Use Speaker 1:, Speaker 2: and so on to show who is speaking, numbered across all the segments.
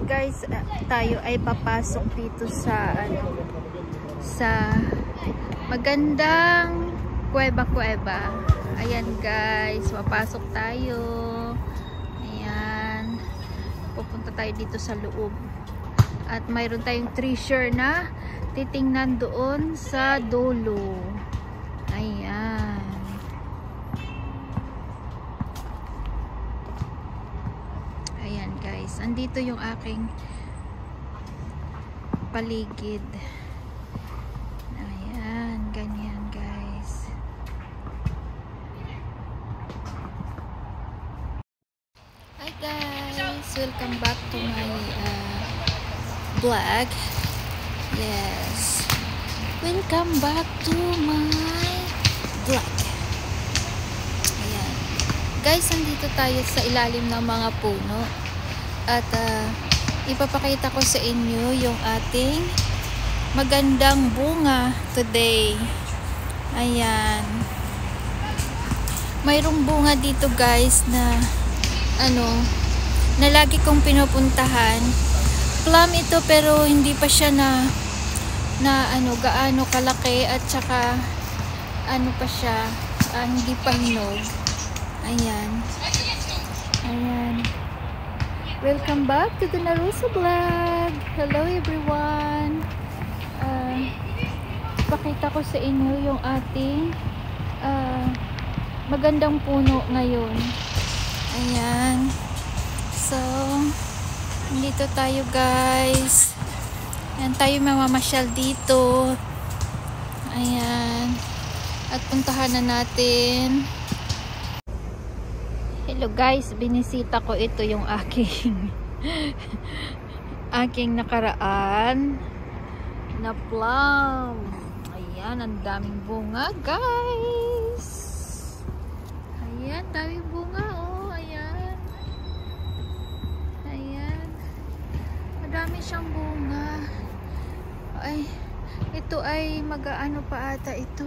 Speaker 1: Guys, tayo ay papasok dito sa sa magandang kuweba. Ayan guys, papasok tayo. Ayan. Pupunta tayo dito sa loob. At mayroon tayong treasure na titingnan doon sa dulo. Ayan. Ayan guys, andito yung aking paligid. Ayan, ganyan guys. Hi guys, welcome back to my vlog. Yes, welcome back to my vlog. Ayan guys, andito tayo sa ilalim ng mga puno at ipapakita ko sa inyo yung ating magandang bunga today. Ayan, mayroong bunga dito guys na na lagi kong pinupuntahan. Plum ito pero hindi pa siya na gaano kalaki at saka pa siya hindi pa hinog. Ayan. Welcome back to the Narusa vlog. Hello everyone. Pakita ko sa inyo yung ating magandang puno ngayon. Ayan. So dito tayo guys. Ayan, tayo mamamasyal dito. Ayan. At puntahan na natin. Hello guys, binisita ko ito yung aking nakaraan na plum. Ayan, ang daming bunga guys. Ayan, daming bunga oh. Ayan. Ayan. Madami siyang bunga. Ay, ito ay mag-aano pa ata ito.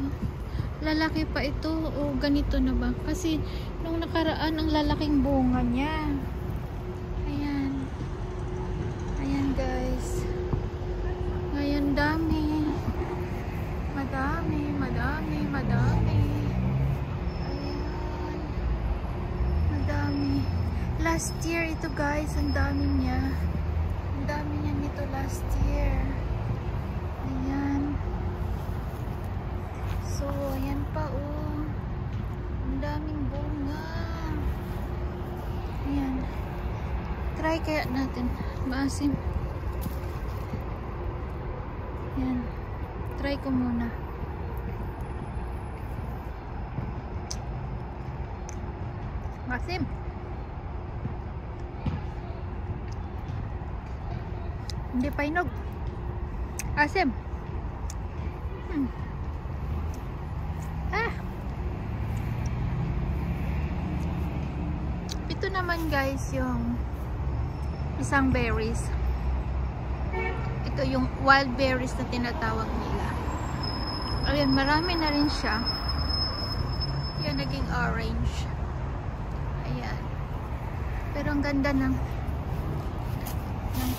Speaker 1: Lalaki pa ito o ganito na ba? Kasi nung nakaraan ang lalaking bunga niya. Ayan. Ayan guys. Ngayon dami. Madami. Ayan. Madami. Last year ito guys, ang dami niya. Ang dami niya nito last year. Ayan. So, ayan pa oh. Ang daming bunga. Ayan. Try kaya natin. Maasim. Ayan. Try ko muna. Maasim. Hindi pa hinog. Asim. Ito naman guys yung isang berries. Ito yung wild berries na tinatawag nila. Ayan, marami na rin siya. Yan, naging orange. Ayan. Pero ang ganda ng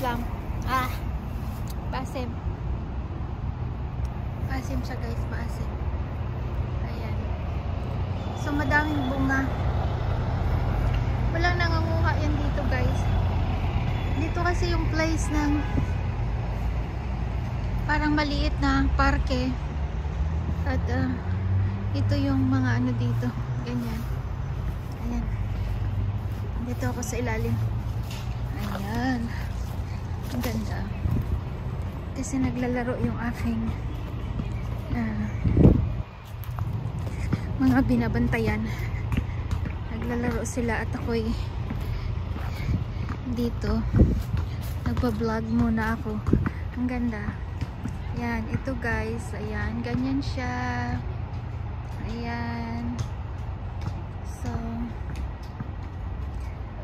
Speaker 1: plum. Maasim. Maasim siya guys, maasim. Ayan. So madaming bunga. Walang nanganguha yan dito guys. Dito kasi yung place ng parang maliit na parke. At ito yung mga dito. Ganyan. Ayan. Dito ako sa ilalim. Ayan. Ang ganda. Kasi naglalaro yung aking mga binabantayan. Naglalaro sila at ako'y dito nagpa-vlog muna ako. Ang ganda. Ayan, ito guys. Ayan, ganyan siya. Ayan. So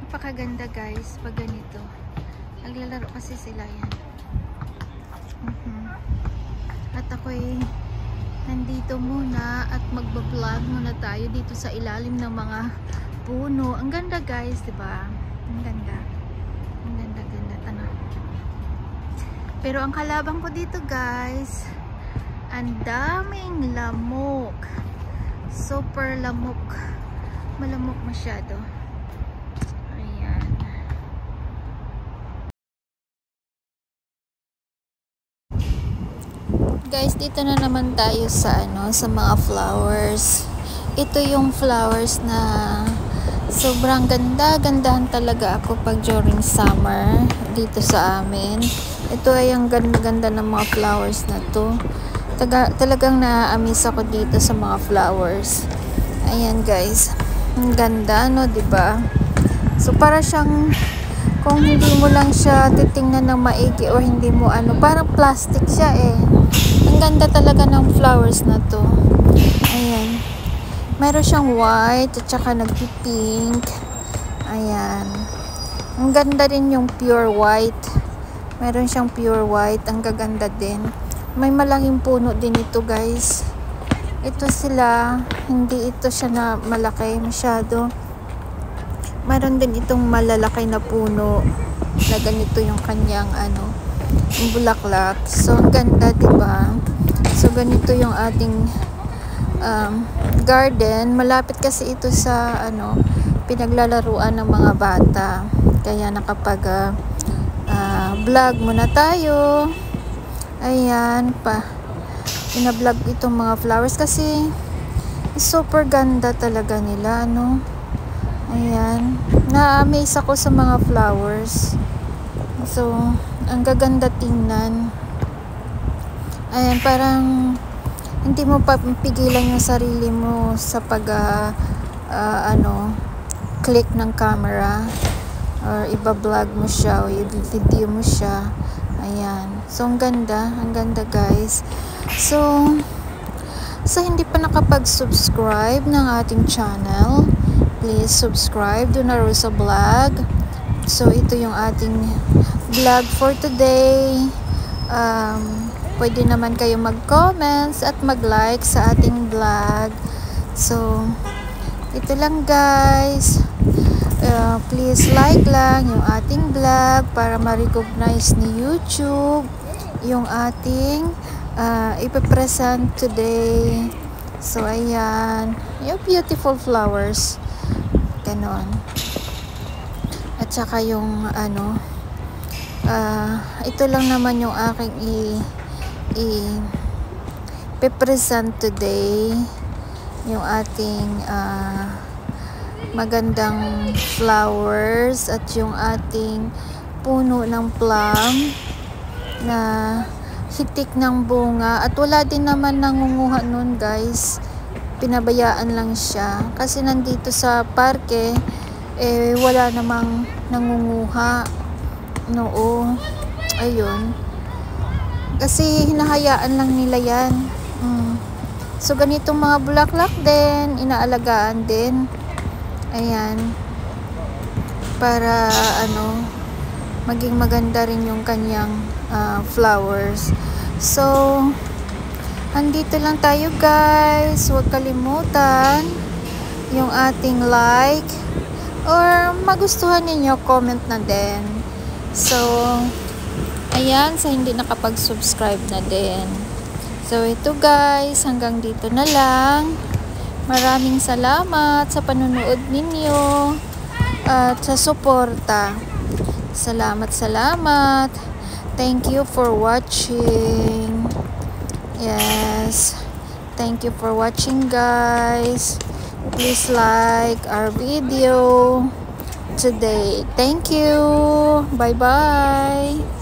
Speaker 1: napakaganda guys pag ganito. Naglalaro kasi sila yan. At ako'y nandito muna at magba-vlog muna tayo dito sa ilalim ng mga puno. Ang ganda guys, 'di ba? Ang ganda. Ang ganda, ganda. Ano? Pero ang kalaban ko dito guys, ang daming lamok. Super lamok. Malamok masyado. Ayan. Guys, dito na naman tayo sa sa mga flowers. Ito yung flowers na sobrang gandahan talaga ako pag during summer dito sa amin. Ito ay ang ganda ng mga flowers na to. Talagang na-amaze ako dito sa mga flowers. Ayan guys. Ang ganda, no, 'di ba? So para siyang kung hindi mo lang siya titingnan ng maigi o hindi mo parang plastic siya eh. Ang ganda talaga ng flowers na to. Ayan. Meron siyang white at saka nagpi-pink. Ayan. Ang ganda din yung pure white. Meron siyang pure white. Ang gaganda din. May malaking puno din ito guys. Ito sila. Hindi ito siya na malaki masyado. Meron din itong malalaki na puno na ganito yung kanyang yung bulaklak. So ang ganda, diba? So ganito yung ating garden. Malapit kasi ito sa pinaglalaruan ng mga bata. Kaya nakapag vlog muna tayo. Ayan pa. Ina-vlog itong mga flowers kasi super ganda talaga nila, no? Ayan. Na-amaze ako sa mga flowers. So, ang gaganda tingnan. Ayan, parang hindi mo pa pigilan yung sarili mo sa pag click ng camera or iba-vlog mo siya o i-video mo siya. Ayan. So, ang ganda guys. So, sa hindi pa nakapag-subscribe ng ating channel, please subscribe to Narosa Vlog. So, ito yung ating vlog for today. Pwede naman kayo mag-comments at mag-like sa ating vlog. So, ito lang guys. Please like lang yung ating vlog para ma-recognize ni YouTube yung ating ipipresent today. So, ayan. Yung beautiful flowers. Ganon. At saka yung ito lang naman yung aking i-present today. Yung ating magandang flowers at yung ating puno ng plum na hitik ng bunga. At wala din naman nangunguha nun guys. Pinabayaan lang siya kasi nandito sa parke wala namang nangunguha. Noo. Ayun. Kasi hinahayaan lang nila yan. So ganitong mga bulaklak din, inaalagaan din. Ayan. Para maging maganda rin yung kanyang flowers. So andito lang tayo guys. Huwag kalimutan yung ating like or magustuhan ninyo, comment na din. So ayan, sa hindi nakapag-subscribe na din. So ito guys, hanggang dito na lang. Maraming salamat sa panunood ninyo at sa suporta. Salamat. Thank you for watching. Yes. Thank you for watching guys. Please like our video today. Thank you. Bye-bye.